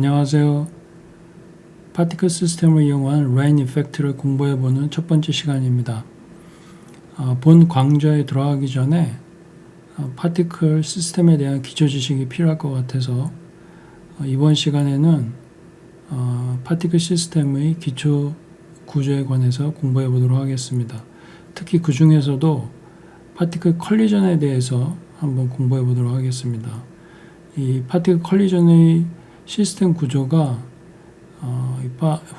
안녕하세요. 파티클 시스템을 이용한 레인 이펙트를 공부해보는 첫 번째 시간입니다. 본 강좌에 들어가기 전에 파티클 시스템에 대한 기초 지식이 필요할 것 같아서 이번 시간에는 파티클 시스템의 기초 구조에 관해서 공부해 보도록 하겠습니다. 특히 그 중에서도 파티클 컬리전에 대해서 한번 공부해 보도록 하겠습니다. 이 파티클 컬리전의 시스템 구조가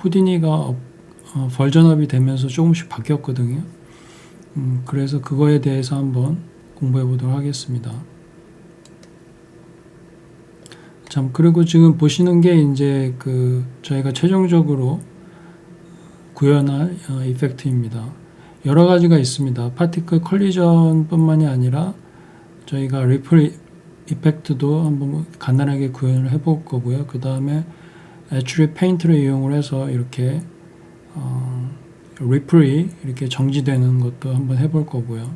후디니가 버전업이 되면서 조금씩 바뀌었거든요. 그래서 그거에 대해서 한번 공부해 보도록 하겠습니다. 참, 그리고 지금 보시는 게 이제 저희가 최종적으로 구현할 이펙트입니다. 여러 가지가 있습니다. 파티클 컬리전 뿐만이 아니라 저희가 리플 이펙트도 한번 간단하게 구현을 해볼 거고요. 그 다음에 애트리뷰트 페인트를 이용을 해서 이렇게 리플이 이렇게 정지되는 것도 한번 해볼 거고요.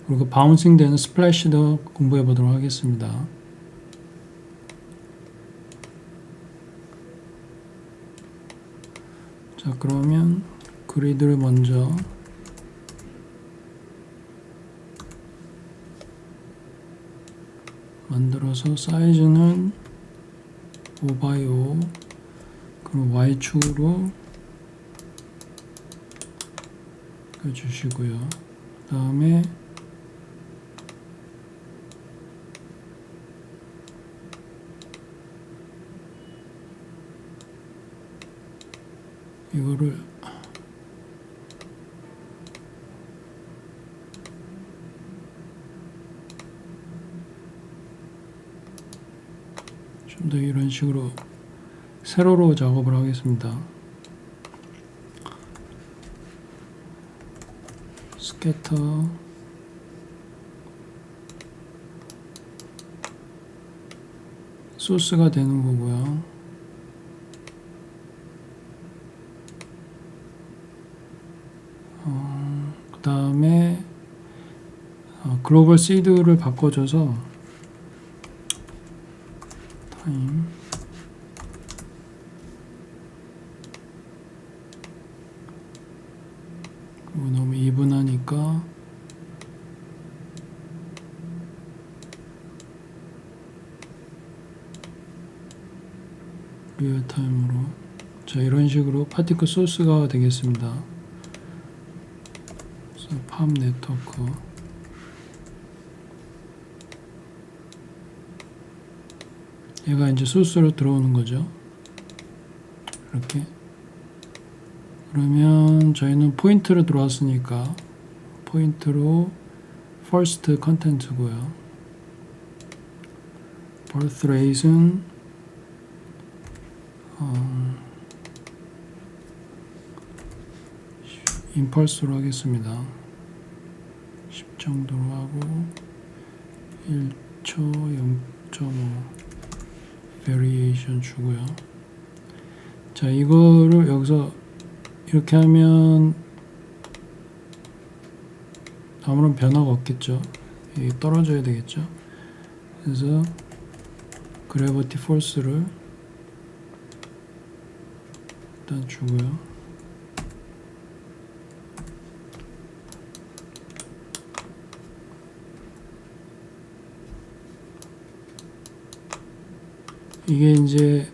그리고 바운싱 되는 스플래시도 공부해 보도록 하겠습니다. 자, 그러면 그리드를 먼저 만들어서 사이즈는 5x5 그럼 Y축으로 주시고요. 그 다음에 이거를 좀 더 이런 식으로 세로로 작업을 하겠습니다. 스캐터 소스가 되는 거고요. 그 다음에 글로벌 시드를 바꿔줘서 타임 그리고 너무 이분하니까 리얼타임으로 자 이런 식으로 파티클 소스가 되겠습니다. 그래서 팝 네트워크 얘가 이제 소스로 들어오는 거죠. 이렇게 그러면 저희는 포인트로 들어왔으니까 포인트로 first content고요. birth rate은 임펄스로 하겠습니다. 10 정도로 하고 1초 0.5 variation 주고요. 자, 이거를 여기서 이렇게 하면 아무런 변화가 없겠죠. 이게 떨어져야 되겠죠. 그래서 그래비티 포스를 일단 주고요. 이게 이제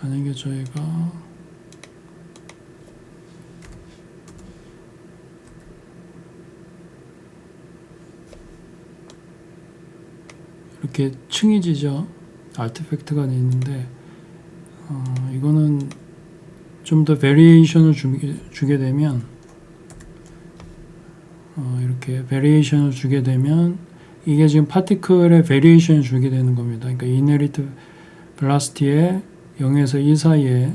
만약에 저희가 이렇게 층이 지죠. 아티팩트가 있는데 이거는 좀 더 베리에이션을 주게 되면 이렇게 베리에이션을 주게 되면 이게 지금 파티클의 베리에이션을 주게 되는 겁니다. 그러니까 이네리트 벨라시티의 0에서 1 사이에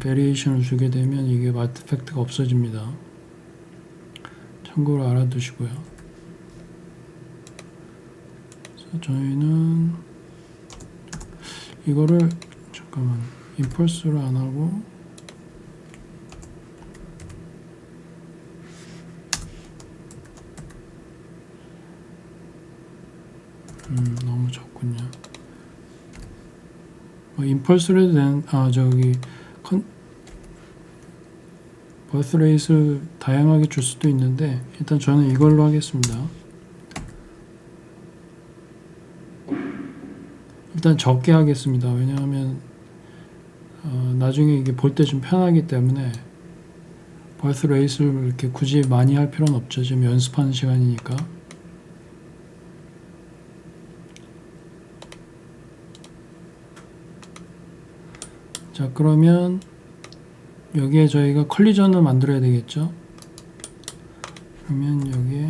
베리에이션을 주게 되면 이게 아티팩트가 없어집니다. 참고로 알아두시고요. 그래서 저희는 이거를 잠깐만 임펄스로 안 하고 너무 적군요. 임펄스로 된 버스레이트를 다양하게 줄 수도 있는데 일단 저는 이걸로 하겠습니다. 일단 적게 하겠습니다. 왜냐하면 나중에 이게 볼 때 좀 편하기 때문에 버스레이트를 이렇게 굳이 많이 할 필요는 없죠. 지금 연습하는 시간이니까. 자, 그러면 여기에 저희가 컬리전을 만들어야 되겠죠. 그러면 여기에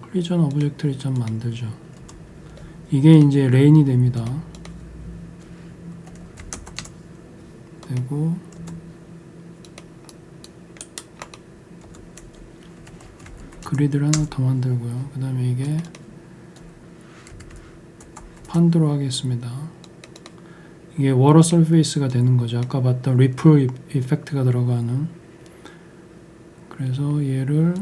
컬리전 오브젝트를 좀 만들죠. 이게 이제 레인이 됩니다. 되고 그리드를 하나 더 만들고요. 그 다음에 이게 판드로 하겠습니다. 이게 워터 서페이스가 되는 거죠. 아까 봤던 리플 이펙트가 들어가는. 그래서 얘를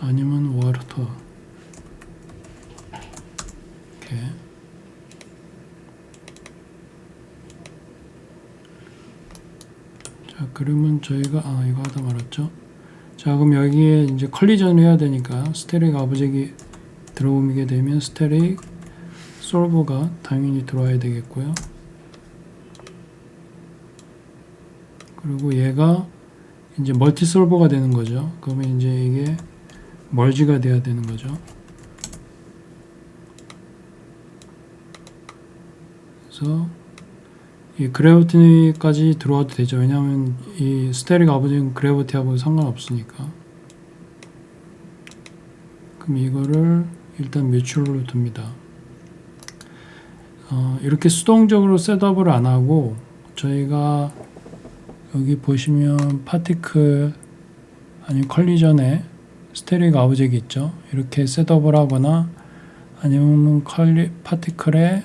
아니면 워터 이렇게. 자, 그러면 저희가 이거 하다 말았죠. 자, 그럼 여기에 이제 컬리전을 해야 되니까 스테릭 오브젝이 들어오게 되면 스테릭 솔버가 당연히 들어와야 되겠고요. 그리고 얘가 이제 멀티 솔버가 되는 거죠. 그러면 이제 이게 멀지가 돼야 되는 거죠. 그래서 이 그래비티까지 들어와도 되죠. 왜냐하면 이 스테릭 오브젝트는 그래비티하고 상관없으니까. 그럼 이거를 일단 뮤추얼로 둡니다. 이렇게 수동적으로 셋업을 안 하고 저희가 여기 보시면 파티클 아니면 컬리전에 스테릭 오브젝트 있죠. 이렇게 셋업을 하거나 아니면 파티클에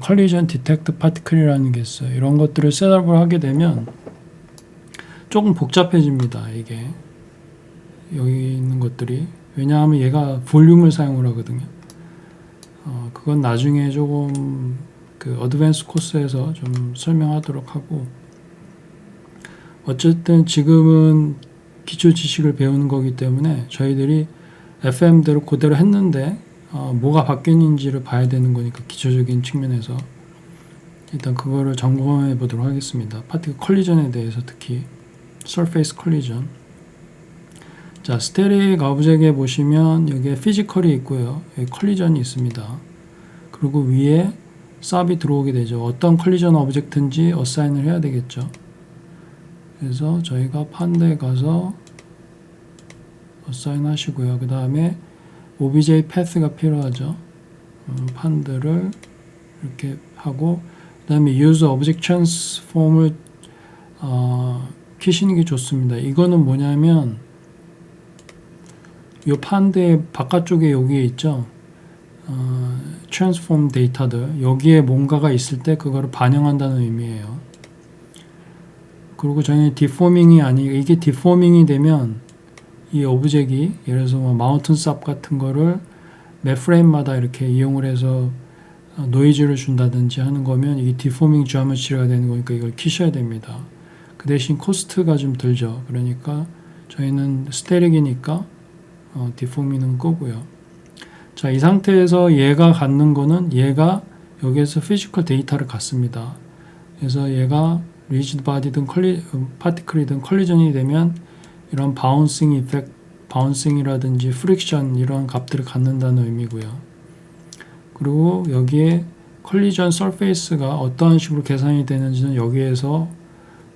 컬리전 디텍트 파티클이라는 게 있어요. 이런 것들을 셋업을 하게 되면 조금 복잡해집니다. 이게 여기 있는 것들이. 왜냐하면 얘가 볼륨을 사용을 하거든요. 그건 나중에 조금 그 어드밴스 코스에서 좀 설명하도록 하고, 어쨌든 지금은 기초 지식을 배우는 거기 때문에 저희들이 FM대로 그대로 했는데 뭐가 바뀌었는지를 봐야 되는 거니까 기초적인 측면에서 일단 그거를 점검해 보도록 하겠습니다. 파티클 컬리전에 대해서 특히 서페이스 컬리전. 자, 스테릭 오브젝트에 보시면 여기에 피지컬이 있고요. 여기 컬리전이 있습니다. 그리고 위에 삽이 들어오게 되죠. 어떤 컬리전 오브젝트인지 어사인을 해야 되겠죠. 그래서 저희가 판드에 가서 어사인 하시고요. 그 다음에 obj path가 필요하죠. 판드를 이렇게 하고, 그 다음에 use object transform을 키시는 게 좋습니다. 이거는 뭐냐면 이 판드의 바깥쪽에 여기에 있죠. transform 데이터들, 여기에 뭔가가 있을 때 그거를 반영한다는 의미예요. 그리고 저희는 디포밍이 이게 디포밍이 되면 이 오브젝이 예를 들어서 마운틴 삽 같은 거를 매 프레임마다 이렇게 이용을 해서 노이즈를 준다든지 하는 거면 이게 디포밍 지오메트리가 되는 거니까 이걸 키셔야 됩니다. 그 대신 코스트가 좀 들죠. 그러니까 저희는 스테릭이니까 디포밍은 끄고요. 자, 이 상태에서 얘가 갖는 거는 얘가 여기에서 피지컬 데이터를 갖습니다. 그래서 얘가 리지드 바디든 파티클이든 컬리전이 되면 이런 바운싱 이펙트, 바운싱이라든지 프릭션 이런 값들을 갖는다는 의미고요. 그리고 여기에 컬리전 서페이스가 어떠한 식으로 계산이 되는지는 여기에서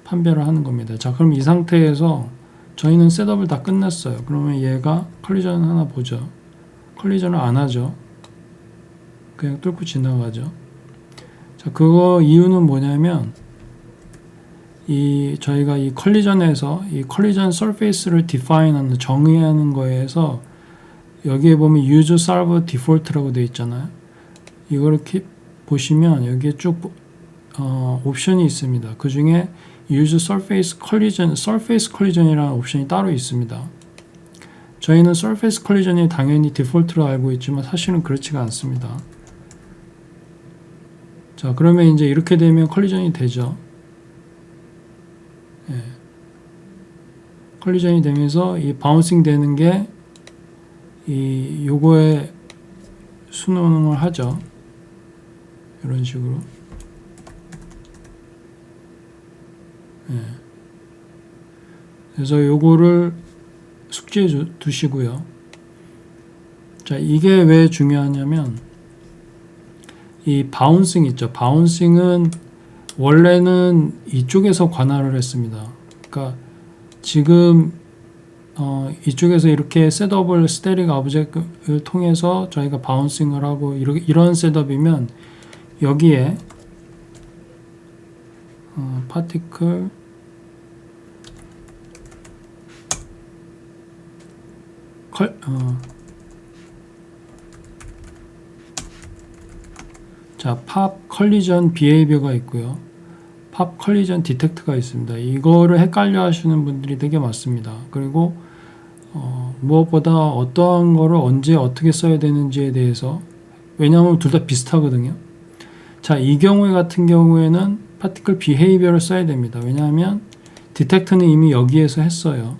판별을 하는 겁니다. 자, 그럼 이 상태에서 저희는 셋업을 다 끝냈어요. 그러면 얘가 컬리전 하나 보죠. 컬리전을 안 하죠. 그냥 뚫고 지나가죠. 자, 그거 이유는 뭐냐면 저희가 이 컬리전에서 이 컬리전 서페이스를 디파인하는 정의하는 거에서 여기에 보면 use solve default라고 되어 있잖아요. 이걸 이렇게 보시면 여기에 쭉 옵션이 있습니다. 그 중에 use surface collision이라는 옵션이 따로 있습니다. 저희는 surface collision이 당연히 디폴트로 알고 있지만 사실은 그렇지가 않습니다. 자, 그러면 이제 이렇게 되면 컬리전이 되죠. 예. 컬리전이 되면서 이 바운싱 되는 게 요거에 순응을 하죠. 이런 식으로. 예. 그래서 요거를 숙지해 두시고요. 자, 이게 왜 중요하냐면 이 바운싱 있죠. 바운싱은 원래는 이쪽에서 관할을 했습니다. 그러니까 지금 이쪽에서 이렇게 셋업을 스테릭 오브젝트를 통해서 저희가 바운싱을 하고 이런 셋업이면 여기에 파티클 자, 팝 컬리전 비헤이비어가 있고요. 팝 컬리전 디텍트가 있습니다. 이거를 헷갈려 하시는 분들이 되게 많습니다. 그리고 무엇보다 어떠한 거를 언제 어떻게 써야 되는지에 대해서, 왜냐하면 둘 다 비슷하거든요. 자, 이 경우에 같은 경우에는 파티클 비헤이비어를 써야 됩니다. 왜냐하면 디텍트는 이미 여기에서 했어요.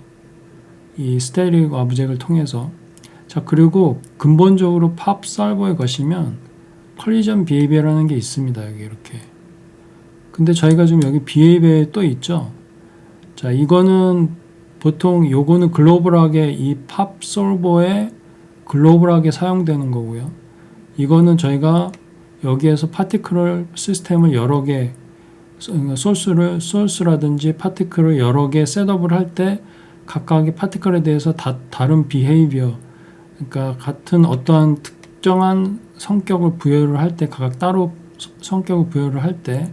이 스테릭 오브젝트를 통해서. 자, 그리고 근본적으로 팝 솔버에 가시면 컬리전 비헤이비어라는 게 있습니다. 여기 이렇게. 근데 저희가 지금 여기 비헤이비어에 또 있죠. 자, 이거는 보통 요거는 글로벌하게 이 팝 솔버에 글로벌하게 사용되는 거고요. 이거는 저희가 여기에서 파티클 시스템을 여러 개 소스라든지 파티클을 여러 개 셋업을 할 때 각각의 파티클에 대해서 다른 비헤이비어, 그러니까 같은 어떠한 특정한 성격을 부여를 할 때 각각 따로 성격을 부여를 할 때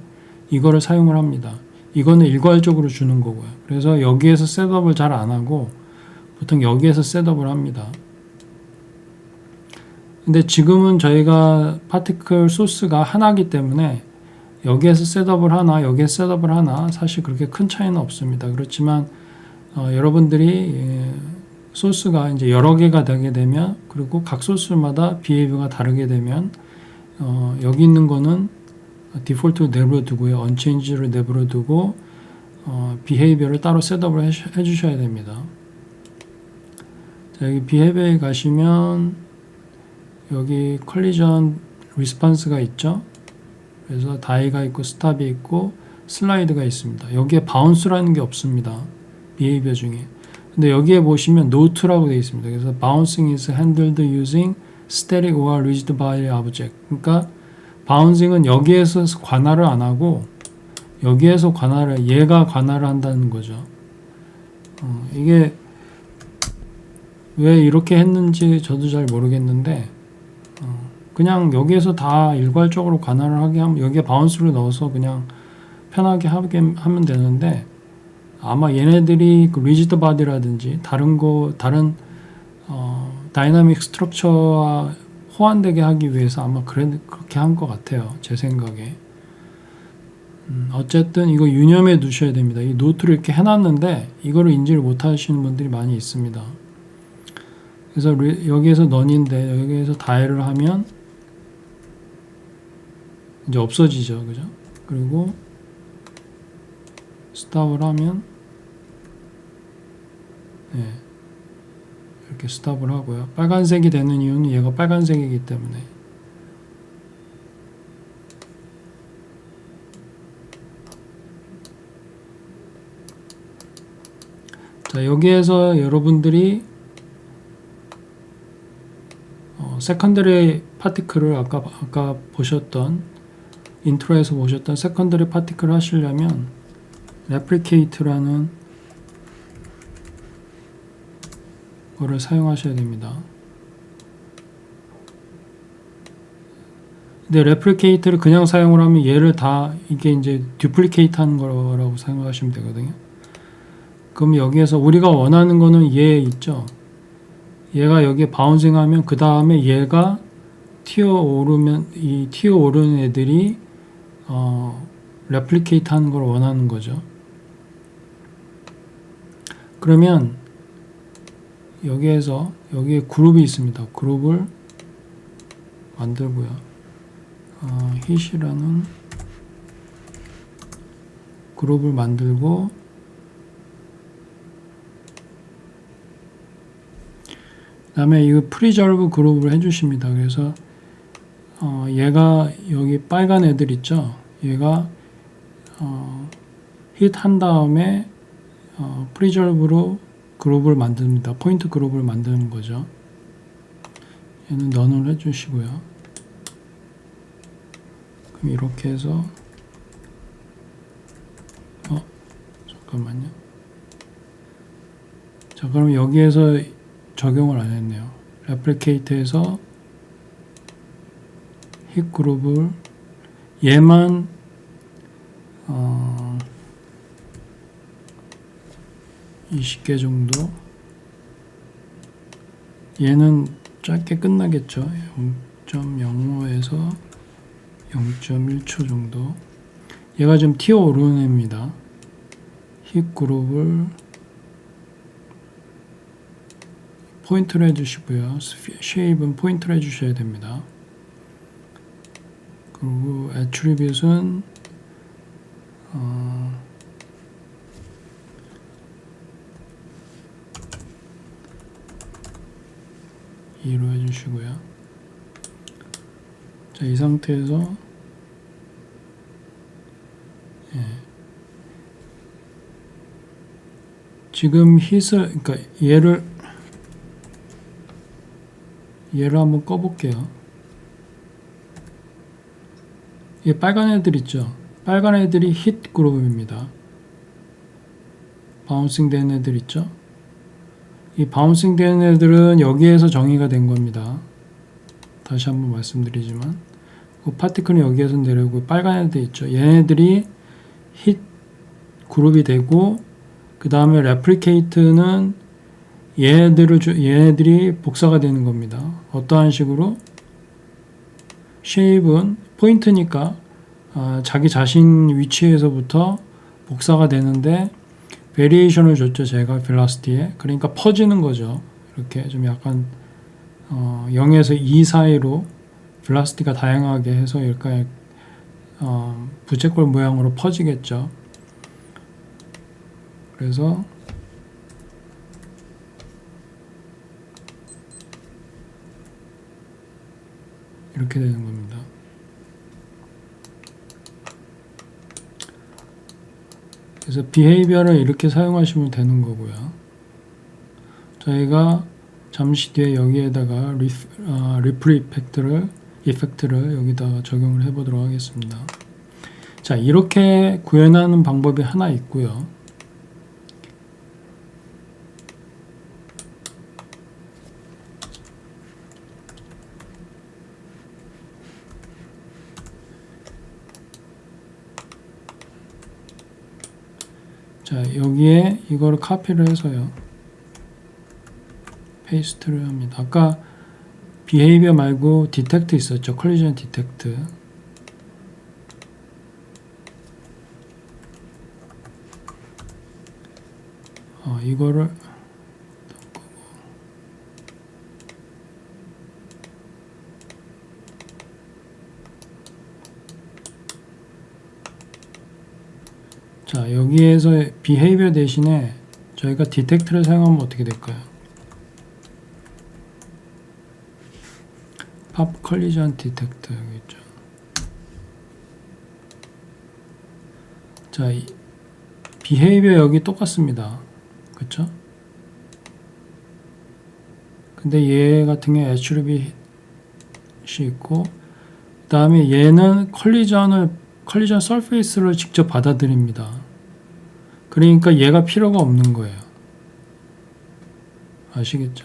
이거를 사용을 합니다. 이거는 일괄적으로 주는 거고요. 그래서 여기에서 셋업을 잘 안 하고 보통 여기에서 셋업을 합니다. 근데 지금은 저희가 파티클 소스가 하나이기 때문에 여기에서 셋업을 하나 여기에서 셋업을 하나 사실 그렇게 큰 차이는 없습니다. 그렇지만 여러분들이 소스가 이제 여러 개가 되게 되면, 그리고 각 소스마다 비헤이비어가 다르게 되면 여기 있는 거는 디폴트로 내버려 두고요. 언체인지를 내버려 두고 비헤이비어를 따로 셋업을 해 주셔야 됩니다. 자, 여기 비헤이비어에 가시면 여기 컬리전 리스폰스가 있죠. 그래서 다이가 있고 스탑이 있고 슬라이드가 있습니다. 여기에 바운스라는 게 없습니다. 비헤이비어 중에. 근데 여기에 보시면 노트라고 되어 있습니다. 그래서 bouncing is handled using static or rigid body object. 그러니까 바운싱은 여기에서 관할을 안 하고 여기에서 얘가 관할을 한다는 거죠. 이게 왜 이렇게 했는지 저도 잘 모르겠는데 그냥 여기에서 다 일괄적으로 관할을 하게 하면 여기에 바운스를 넣어서 그냥 편하게 하면 되는데, 아마 얘네들이 그 리지드 바디라든지 다른 다이나믹 스트럭처와 호환되게 하기 위해서 아마 그렇게 한 것 같아요. 제 생각에. 어쨌든 이거 유념해 두셔야 됩니다. 이 노트를 이렇게 해놨는데 이거를 인지를 못 하시는 분들이 많이 있습니다. 그래서 여기에서 넌인데 여기에서 다이를 하면 이제 없어지죠. 그죠? 그리고 스탑을 하면 이렇게 스탑을 하고요. 빨간색이 되는 이유는 얘가 빨간색이기 때문에. 자, 여기에서 여러분들이 세컨더리 파티클을 아까 보셨던 인트로에서 보셨던 세컨더리 파티클을 하시려면 레플리케이트라는 거를 사용하셔야 됩니다. 근데 replicate를 그냥 사용을 하면 얘를 다 이게 이제 duplicate 하는 거라고 생각하시면 되거든요. 그럼 여기에서 우리가 원하는 거는 얘 있죠. 얘가 여기에 바운싱 하면 그 다음에 얘가 튀어 오르면 이 튀어 오르는 애들이 replicate 하는 걸 원하는 거죠. 그러면 여기에서 여기에 그룹이 있습니다. 그룹을 만들고요. hit이라는 그룹을 만들고 그 다음에 이 preserve 그룹을 해주십니다. 그래서 얘가 여기 빨간 애들 있죠. 얘가 hit 한 다음에 preserve로 그룹을 만듭니다. 포인트 그룹을 만드는 거죠. 얘는 none을 해주시고요. 그럼 이렇게 해서 잠깐만요. 자, 그럼 여기에서 적용을 안 했네요. replicate에서 hit 그룹을 얘만 20개 정도. 얘는 짧게 끝나겠죠. 0.05에서 0.1초 정도. 얘가 좀 튀어 오르는 애입니다. hit 그룹을 포인트를 해주시고요. shape은 포인트를 해주셔야 됩니다. 그리고 attribute은 (2로) 해주시고요. 자, 이 상태에서 지금 hit을 그러니까 얘를 한번 꺼볼게요. 이 빨간 애들 있죠. 빨간 애들이 hit 그룹입니다. 바운싱 되는 애들 있죠. 이 바운싱 되는 애들은 여기에서 정의가 된 겁니다. 다시 한번 말씀드리지만 그 파티클은 여기에서 내려오고 빨간 애들 있죠. 얘네들이 hit 그룹이 되고 그 다음에 replicate는 얘네들이 복사가 되는 겁니다. 어떠한 식으로? shape은 포인트니까 자기 자신 위치에서부터 복사가 되는데 베리에이션을 줬죠. 제가 velocity에. 그러니까 퍼지는 거죠. 이렇게 좀 약간 0에서 2 사이로 velocity가 다양하게 해서 이렇게 부채꼴 모양으로 퍼지겠죠. 그래서 이렇게 되는 겁니다. 그래서 behavior을 이렇게 사용하시면 되는 거고요. 저희가 잠시 뒤에 여기에다가 ripple 이펙트를 여기다 적용을 해 보도록 하겠습니다. 자, 이렇게 구현하는 방법이 하나 있고요. 자, 여기에 이거를 카피를 해서요. 페이스트를 합니다. 아까 behavior 말고 detect 있었죠. collision detect. 이거를 자, 여기에서 behavior 대신에 저희가 detect를 사용하면 어떻게 될까요? pop collision detect 여기 있죠. 자, behavior 여기 똑같습니다. 그쵸? 근데 얘 같은 경우에 attribute이 있고, 그 다음에 얘는 collision surface를 직접 받아들입니다. 그러니까 얘가 필요가 없는 거예요. 아시겠죠?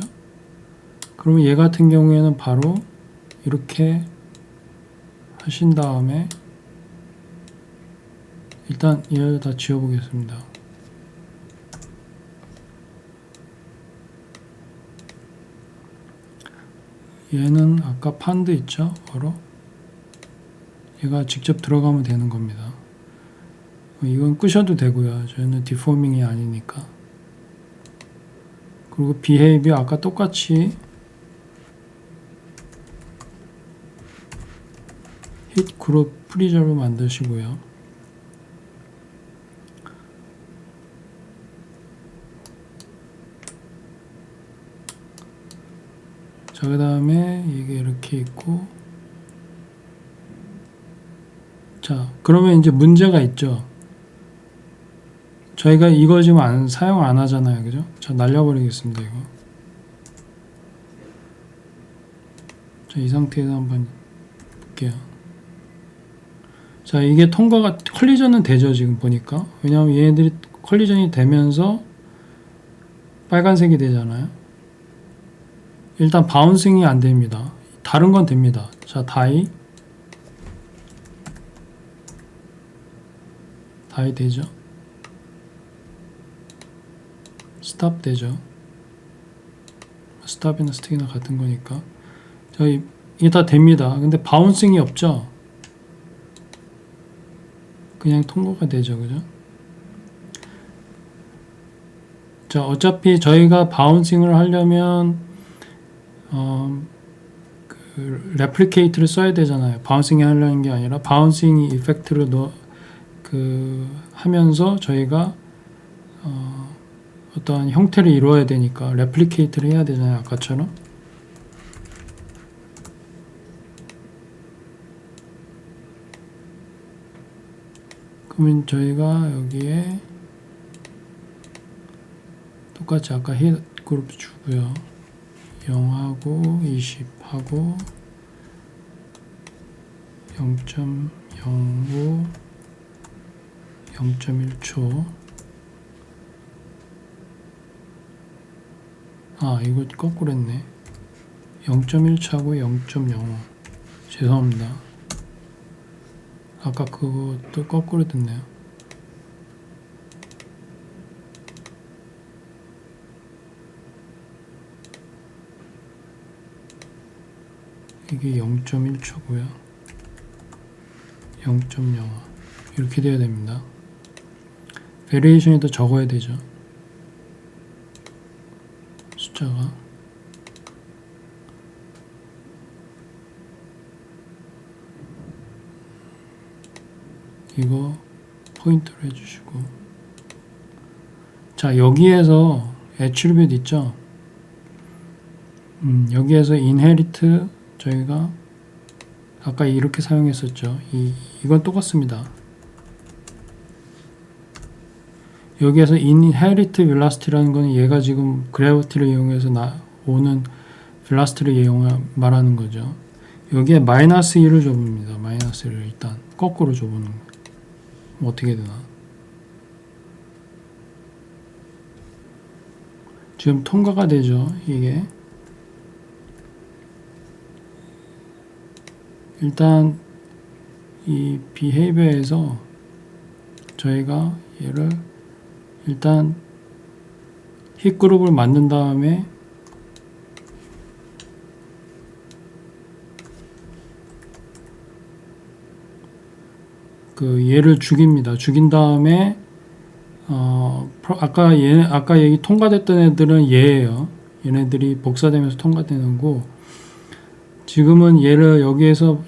그러면 얘 같은 경우에는 바로 이렇게 하신 다음에 일단 얘를 다 지워보겠습니다. 얘는 아까 판드 있죠? 어로? 얘가 직접 들어가면 되는 겁니다. 이건 끄셔도 되고요. 저희는 디포밍이 아니니까. 그리고 비헤이비어 아까 똑같이 힛 그룹 프리저로 만드시고요. 자, 그 다음에 이게 이렇게 있고, 자, 그러면 이제 문제가 있죠. 저희가 이거 지금 사용 안 하잖아요. 그죠? 자, 날려버리겠습니다, 이거. 자, 이 상태에서 한번 볼게요. 자, 이게 통과가, 컬리전은 되죠, 지금 보니까. 왜냐하면 얘네들이 컬리전이 되면서 빨간색이 되잖아요. 일단 바운싱이 안 됩니다. 다른 건 됩니다. 자, 다이 되죠. 스탑 되죠. 스탑이나 스틱이나 같은 거니까. 저희 이게 다 됩니다. 근데 바운싱이 없죠. 그냥 통과가 되죠, 그죠? 자, 어차피 저희가 바운싱을 하려면 그 레플리케이트를 써야 되잖아요. 바운싱이 하려는 게 아니라 바운싱 이펙트를 하면서 저희가 어떠한 형태를 이루어야 되니까 레플리케이트를 해야 되잖아요. 아까처럼. 그러면 저희가 여기에 똑같이 아까 힛 그룹 주고요. 0하고 20하고 0.05 0.1초. 아, 이거 거꾸로 했네. 0.1초하고 0.05. 죄송합니다. 아까 그것도 거꾸로 됐네요. 이게 0.1초고요. 0.05 이렇게 돼야 됩니다. 베리에이션이 더 적어야 되죠. 숫자가. 이거 포인트로 해주시고. 자, 여기에서 애트리뷰트 있죠. 여기에서 inherit 저희가 아까 이렇게 사용했었죠. 이건 똑같습니다. 여기에서 inherit velocity라는 건 얘가 지금 gravity를 이용해서 오는 velocity를 말하는 거죠. 여기에 마이너스 1을 줘봅니다. 마이너스 1을 일단 거꾸로 줘보는 거. 어떻게 되나? 지금 통과가 되죠. 이게 일단 이 behavior에서 저희가 얘를 일단 힛 그룹을 만든 다음에 얘를 죽입니다. 죽인 다음에 아까 얘기 통과됐던 애들은 얘예요. 얘네들이 복사되면서 통과되는 거고, 지금은 얘를 여기에서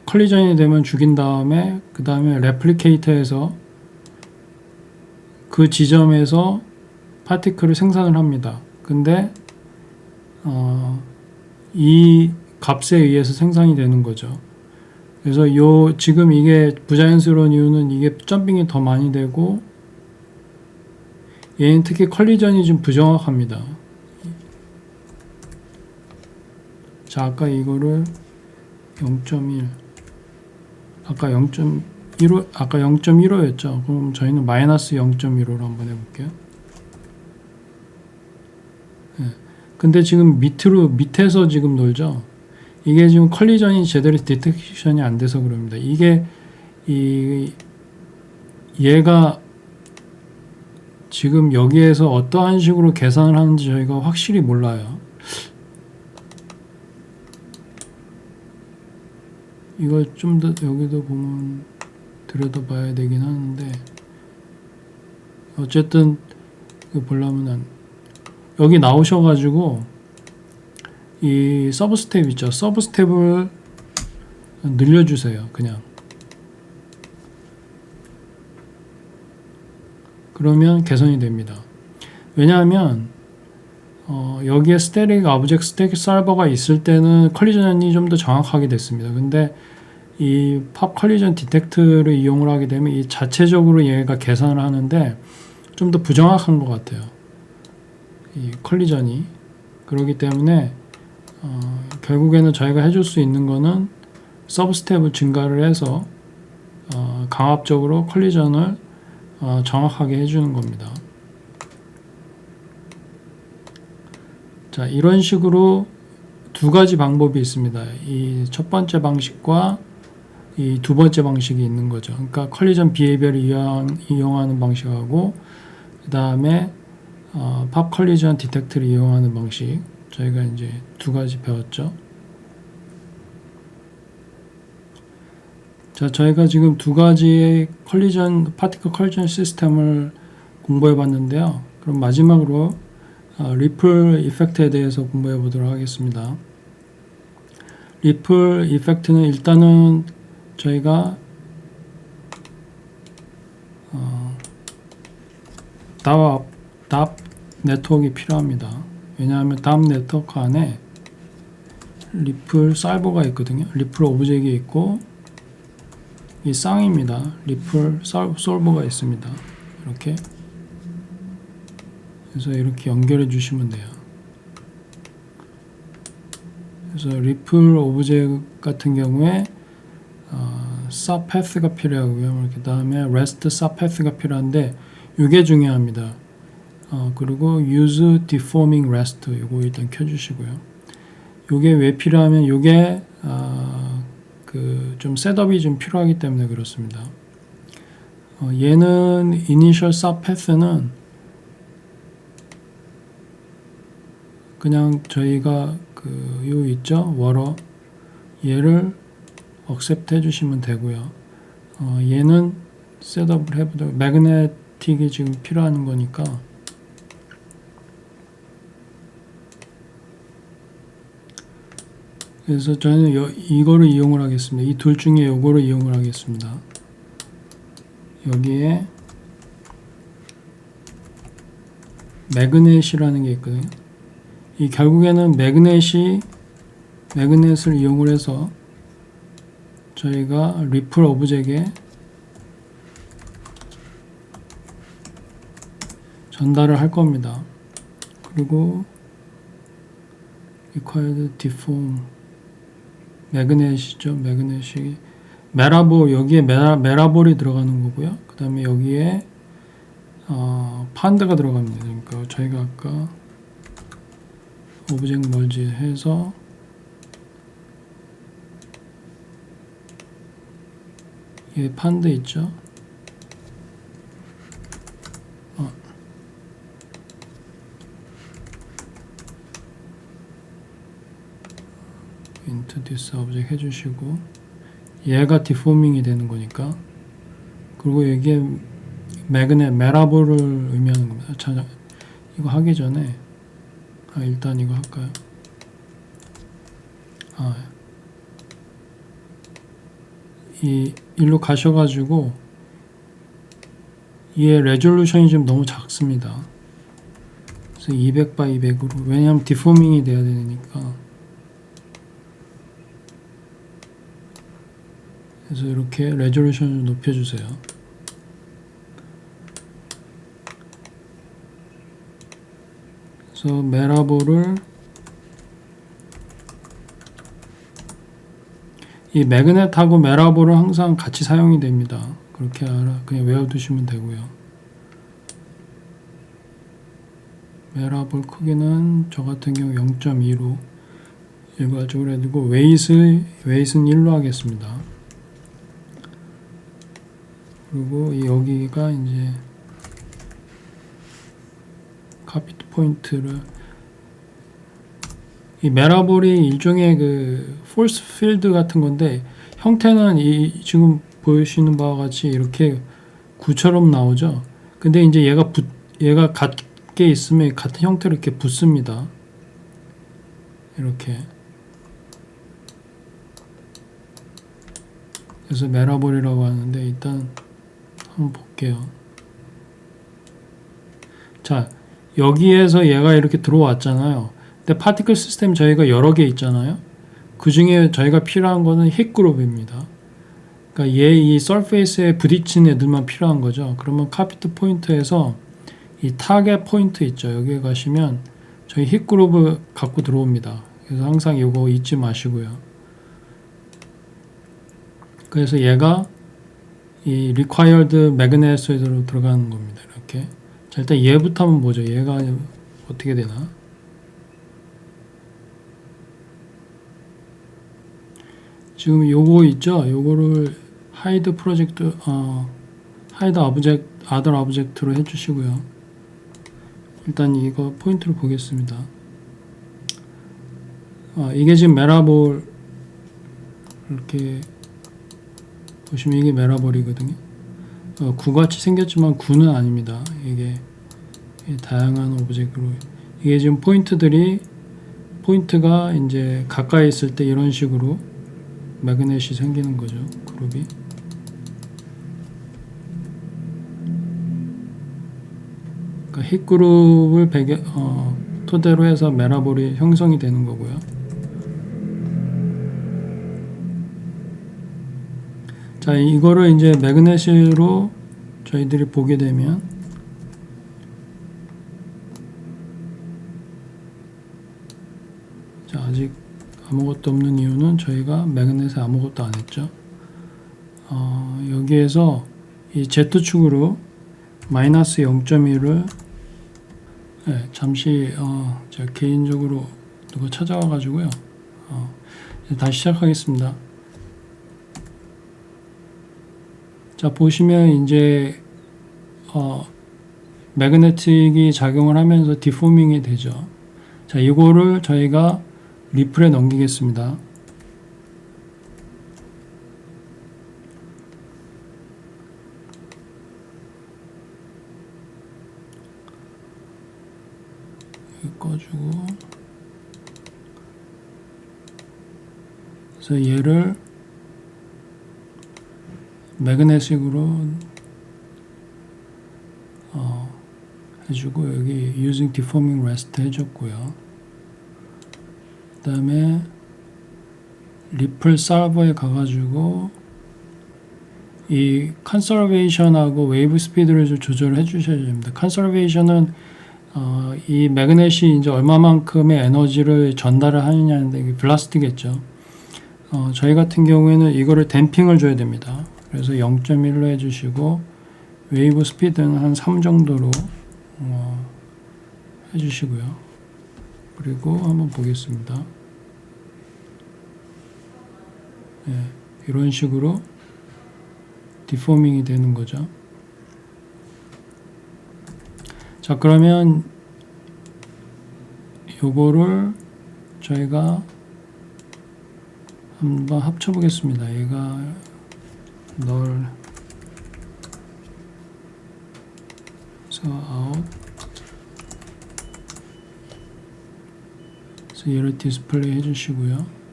컬리전이 되면 죽인 다음에 그 다음에 레플리케이터에서 그 지점에서 파티클을 생산을 합니다. 근데 이 값에 의해서 생산이 되는 거죠. 그래서 지금 이게 부자연스러운 이유는 이게 점핑이 더 많이 되고, 얘는 특히 컬리전이 좀 부정확합니다. 자, 아까 이거를 0.1 아까 0.15였죠. 그럼 저희는 마이너스 0.15로 한번 해볼게요. 네. 근데 지금 밑에서 지금 놀죠. 이게 지금 컬리전이 제대로 디텍션이 안 돼서 그럽니다. 이게 얘가 지금 여기에서 어떠한 식으로 계산을 하는지 저희가 확실히 몰라요. 이걸 좀 더 여기도 보면 들여다봐야 되긴 하는데, 어쨌든 보려면은 여기 나오셔가지고 이 서브 스텝 있죠. 서브 스텝을 늘려주세요. 그냥. 그러면 개선이 됩니다. 왜냐하면 여기에 스태틱 오브젝트 스태틱 솔버가 있을 때는 컬리전이 좀 더 정확하게 됐습니다. 근데 이 팝 컬리전 디텍트를 이용을 하게 되면 이 자체적으로 얘가 계산을 하는데 좀 더 부정확한 것 같아요. 이 컬리전이. 그렇기 때문에 결국에는 저희가 해줄 수 있는 거는 서브 스텝을 증가를 해서 강압적으로 컬리전을 정확하게 해주는 겁니다. 자, 이런 식으로 두 가지 방법이 있습니다. 이 첫 번째 방식과 이 두 번째 방식이 있는 거죠. 그러니까 컬리전 비헤이비어를 이용하는 방식하고 그 다음에 팝 컬리전 디텍트를 이용하는 방식, 저희가 이제 두 가지 배웠죠. 자, 저희가 지금 두 가지의 파티클 컬리전 시스템을 공부해 봤는데요. 그럼 마지막으로 리플 이펙트에 대해서 공부해 보도록 하겠습니다. 리플 이펙트는 일단은 저희가 DAP 네트워크가 필요합니다. 왜냐하면 DAP 네트워크 안에 리플 솔버가 있거든요. 리플 오브젝이 있고 이 쌍입니다. 리플 솔버가 있습니다. 이렇게. 그래서 이렇게 연결해 주시면 돼요. 그래서 리플 오브젝트 같은 경우에 subpath가 필요하고요. 그 다음에 rest subpath가 필요한데 이게 중요합니다. 그리고 use deforming rest 이거 일단 켜주시고요. 이게 왜 필요하면 이게 좀 셋업이 좀 필요하기 때문에 그렇습니다. 얘는 initial subpath는 그냥 저희가 요 있죠? 워러 얘를 accept 해주시면 되고요. 얘는 셋업을 해보도록 매그네틱이 지금 필요한 거니까 그래서 저는 이거를 이용을 하겠습니다. 이 둘 중에 이거를 이용을 하겠습니다. 여기에 매그넷이라는 게 있거든요. 이 결국에는 매그넷을 이용을 해서 저희가 리플 오브젝에 전달을 할 겁니다. 그리고 required deform 매그넷이죠. 매그넷이 메라볼, 여기에 메라볼이 들어가는 거고요. 그 다음에 여기에 판드가 들어갑니다. 그러니까 저희가 아까 오브젝트 멀지 해서 얘 판드 있죠. into this object 해주시고 얘가 디포밍이 되는 거니까 그리고 여기에 메라볼을 의미하는 겁니다. 자, 이거 하기 전에 일단 이거 할까요? 일로 가셔가지고 얘 레졸루션이 좀 너무 작습니다. 그래서 200 x 200으로 왜냐하면 디포밍이 돼야 되니까 그래서 이렇게 레졸루션을 높여주세요. 그래서 메라볼을 이 매그넷하고 메라볼은 항상 같이 사용이 됩니다. 그렇게 그냥 외워두시면 되고요. 메라볼 크기는 저 같은 경우 0.2로 일괄적으로 해두고 웨이트는 1로 하겠습니다. 그리고 여기가 이제 카피트 포인트를 이 메라볼이 일종의 그 force field 같은 건데 형태는 이 지금 보시는 바와 같이 이렇게 구처럼 나오죠. 근데 이제 얘가 같게 있으면 같은 형태로 이렇게 붙습니다. 이렇게. 그래서 메라볼이라고 하는데 일단 한번 볼게요. 자, 여기에서 얘가 이렇게 들어왔잖아요. 근데 파티클 시스템 저희가 여러 개 있잖아요. 그 중에 저희가 필요한 거는 힛 그룹입니다. 그러니까 이 서페이스에 부딪힌 애들만 필요한 거죠. 그러면 카피트 포인트에서 이 타겟 포인트 있죠. 여기에 가시면 저희 힛 그룹을 갖고 들어옵니다. 그래서 항상 이거 잊지 마시고요. 그래서 얘가 이 required magnet으로 들어가는 겁니다. 이렇게. 자, 일단 얘부터 한번 보죠. 얘가 어떻게 되나? 지금 요거 있죠? 요거를 hide 프로젝트, hide object, other object로 해주시고요. 일단 이거 포인트를 보겠습니다. 이게 지금 메라볼, 이렇게 보시면 이게 메라볼이거든요. 구같이 생겼지만 구는 아닙니다. 이게 다양한 오브젝트로 이게 지금 포인트가 이제 가까이 있을 때 이런 식으로 매그넷이 생기는 거죠. 그룹이. 그러니까 힛 그룹을 토대로 해서 메라볼이 형성이 되는 거고요. 자, 이거를 이제 매그넷으로 저희들이 보게 되면 자, 아직 아무것도 없는 이유는 저희가 매그넷에 아무것도 안 했죠. 여기에서 이 Z축으로 마이너스 0.1을 잠시 제가 개인적으로 누가 찾아와 가지고요. 다시 시작하겠습니다. 자, 보시면 이제 매그네틱이 작용을 하면서 디포밍이 되죠. 자, 이거를 저희가 리플에 넘기겠습니다. 꺼주고, 그래서 얘를 매그네틱으로 해주고, 여기 using deforming rest 해줬고요. 그 다음에 리플 서버에 가가지고 이 컨서베이션하고 웨이브 스피드를 좀 조절해 주셔야 됩니다. 컨서베이션은 이 매그넷이 이제 얼마만큼의 에너지를 전달을 하느냐인데 이게 블라스트겠죠. 저희 같은 경우에는 이거를 댐핑을 줘야 됩니다. 그래서 0.1로 해주시고 웨이브 스피드는 한 3 정도로 해주시고요. 그리고 한번 보겠습니다. 이런 식으로 디포밍이 되는 거죠. 자, 그러면 요거를 저희가 한번 합쳐 보겠습니다. 얘가 널 아웃, 그래서 얘를 디스플레이 해주시고요.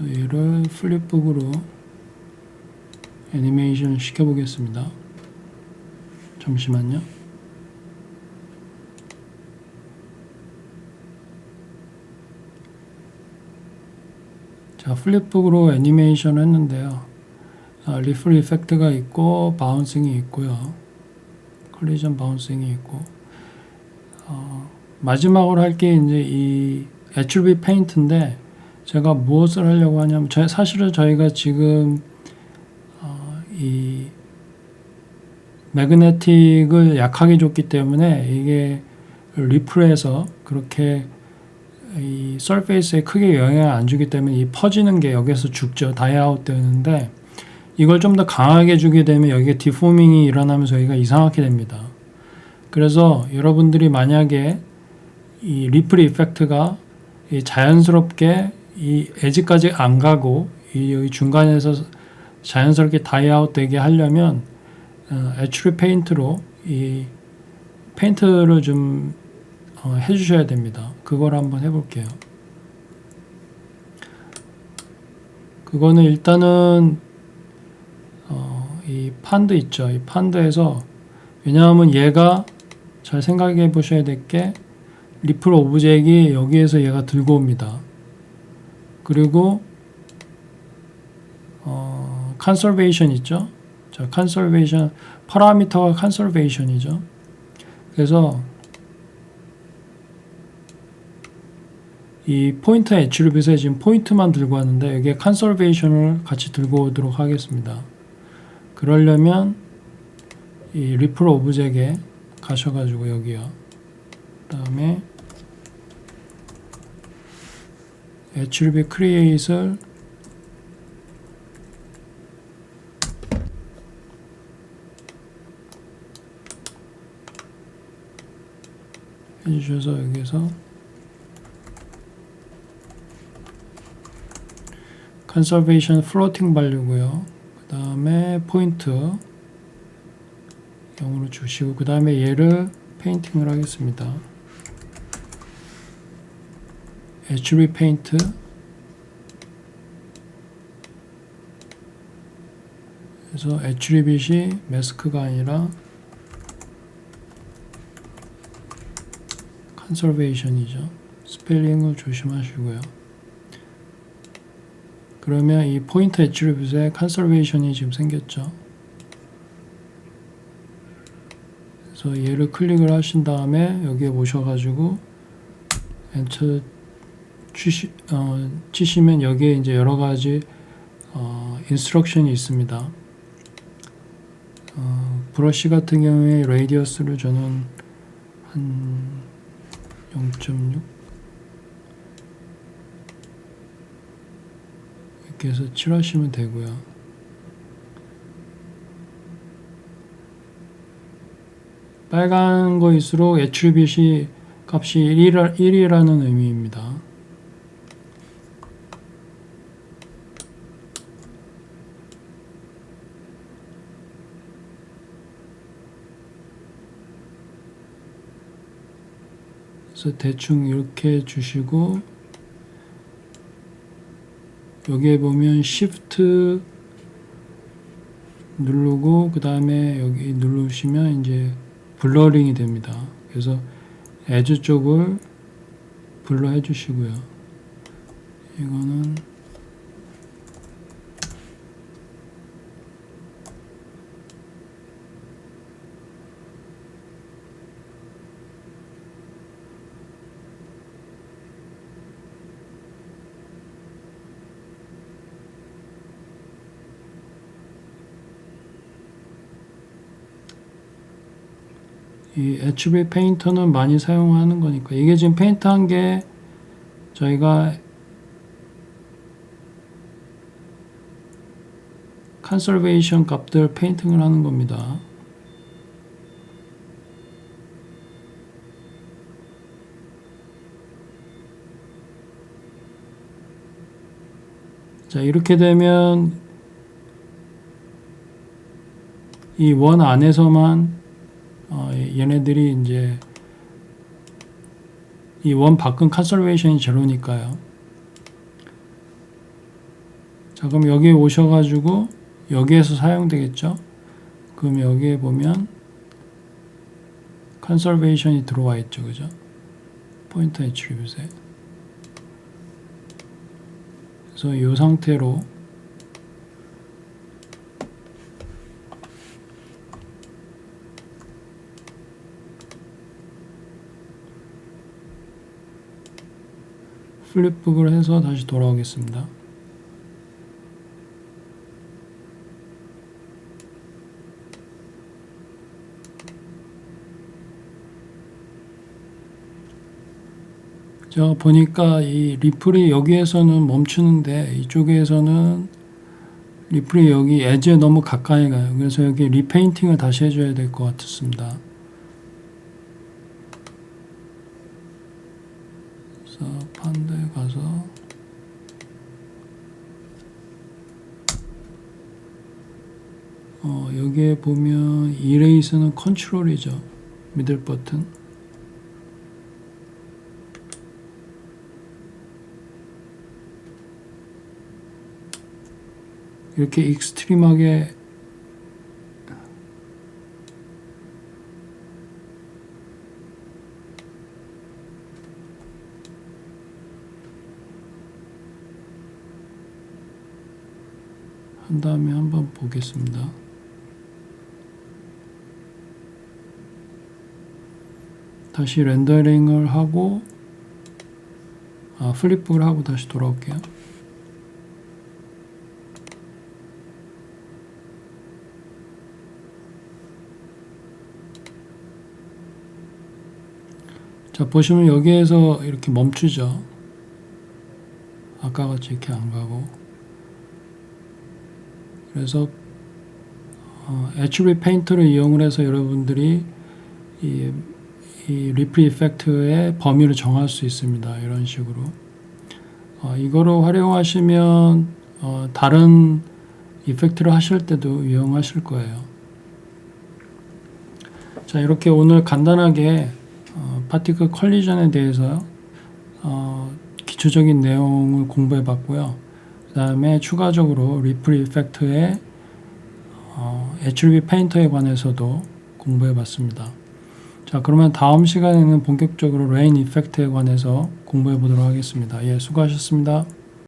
얘를 플립북으로 애니메이션 시켜보겠습니다. 잠시만요. 자, 플립북으로 애니메이션 했는데요. 리플 이펙트가 있고 바운싱이 있고요. 컬리전 바운싱이 있고, 마지막으로 할 게 이제 이 애트리뷰트 페인트인데, 제가 무엇을 하려고 하냐면, 사실은 저희가 지금 이 매그네틱을 약하게 줬기 때문에 이게 리플에서 그렇게 이 서페이스에 크게 영향을 안 주기 때문에 이 퍼지는 게 여기서 죽죠. 다이아웃 되는데, 이걸 좀 더 강하게 주게 되면 여기에 디포밍이 일어나면서 여기가 이상하게 됩니다. 그래서 여러분들이 만약에 이 리플 이펙트가 이 자연스럽게 이 에지까지 안 가고 이 중간에서 자연스럽게 다이아웃 되게 하려면 애츄리 페인트로 이 페인트를 좀 해주셔야 됩니다. 그걸 한번 해볼게요. 그거는 일단은 이 판드 있죠. 이 판드에서, 왜냐하면 얘가 잘 생각해 보셔야 될 게 리플 오브젝이 여기에서 얘가 들고 옵니다. 그리고 컨설베이션 있죠. 자, 컨설베이션 파라미터가 컨설베이션이죠. 그래서 이 포인트 애트리뷰트에 지금 포인트만 들고 왔는데 여기에 컨설베이션을 같이 들고 오도록 하겠습니다. 그러려면 이 리플 오브젝에 가셔가지고 여기요. 그 다음에 애트리뷰트 크리에이트를 해주셔서 여기서 컨설베이션 플로팅 밸류고요. 그 다음에 포인트 0으로 주시고, 그 다음에 얘를 페인팅을 하겠습니다. 애트리뷰트 페인트, 그래서 애트리뷰트이 매스크가 아니라 컨설베이션이죠. 스펠링을 조심하시고요. 그러면 이 포인트 애트리뷰트에 컨설베이션이 지금 생겼죠. 그래서 얘를 클릭을 하신 다음에 여기에 오셔가지고 엔터 치시면 여기에 이제 여러 가지 인스트럭션이 있습니다. 브러쉬 같은 경우에 레디어스를 저는 한 0.6 이렇게 해서 칠하시면 되고요. 빨간 거일수록 애트리뷰트 값이 1이라는 의미입니다. 그래서 대충 이렇게 주시고, 여기에 보면 Shift 누르고 그 다음에 여기 누르시면 이제 블러링이 됩니다. 그래서 에즈 쪽을 블러 해주시고요. 이거는 이 애트리뷰트 페인터는 많이 사용하는 거니까, 이게 지금 페인트한 게 저희가 컨설베이션 값들 페인팅을 하는 겁니다. 자, 이렇게 되면 이 원 안에서만 얘네들이 이제 이 원 밖은 컨설베이션이 제로니까요. 자, 그럼 여기에 오셔가지고 여기에서 사용되겠죠. 그럼 여기에 보면 컨설베이션이 들어와 있죠, 그죠? 포인트 애트리뷰트에. 그래서 이 상태로 플립북을 해서 다시 돌아오겠습니다. 제가 보니까 이 리플이 여기에서는 멈추는데 이쪽에서는 리플이 여기 엣지에 너무 가까이 가요. 그래서 여기 리페인팅을 다시 해줘야 될 것 같습니다. 그래서 판도에 가서 여기에 보면 이레이스는 컨트롤이죠. 미들 버튼. 이렇게 익스트림하게 한 다음에 한번 보겠습니다. 다시 렌더링을 하고 플립북을 하고 다시 돌아올게요. 자, 보시면 여기에서 이렇게 멈추죠. 아까 같이 이렇게 안 가고. 그래서 애트리뷰트 페인터를 이용을 해서 여러분들이 이 리플 이펙트의 범위를 정할 수 있습니다. 이런 식으로. 이거를 활용하시면 다른 이펙트를 하실 때도 이용하실 거예요. 자, 이렇게 오늘 간단하게 파티클 컬리전에 대해서 기초적인 내용을 공부해 봤고요. 그 다음에 추가적으로 리플 이펙트의 애트리뷰트 페인터에 관해서도 공부해 봤습니다. 자, 그러면 다음 시간에는 본격적으로 레인 이펙트에 관해서 공부해 보도록 하겠습니다. 예, 수고하셨습니다.